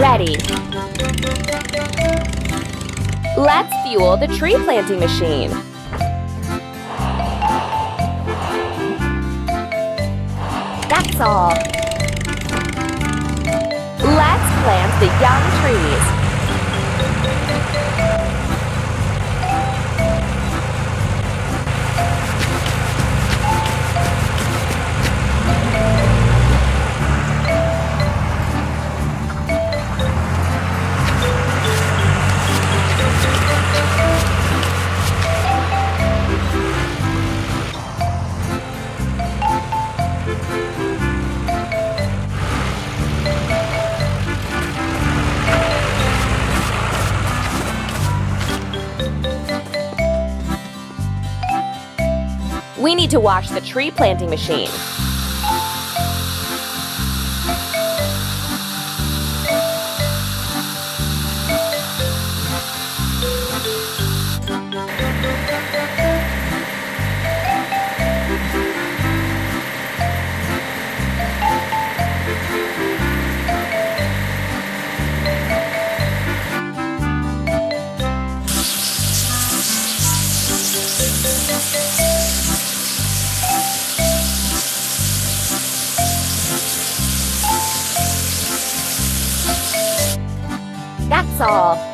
Ready. Let's fuel the tree planting machine. That's all. Let's plant the young trees. We need to wash the tree planting machine. That's all.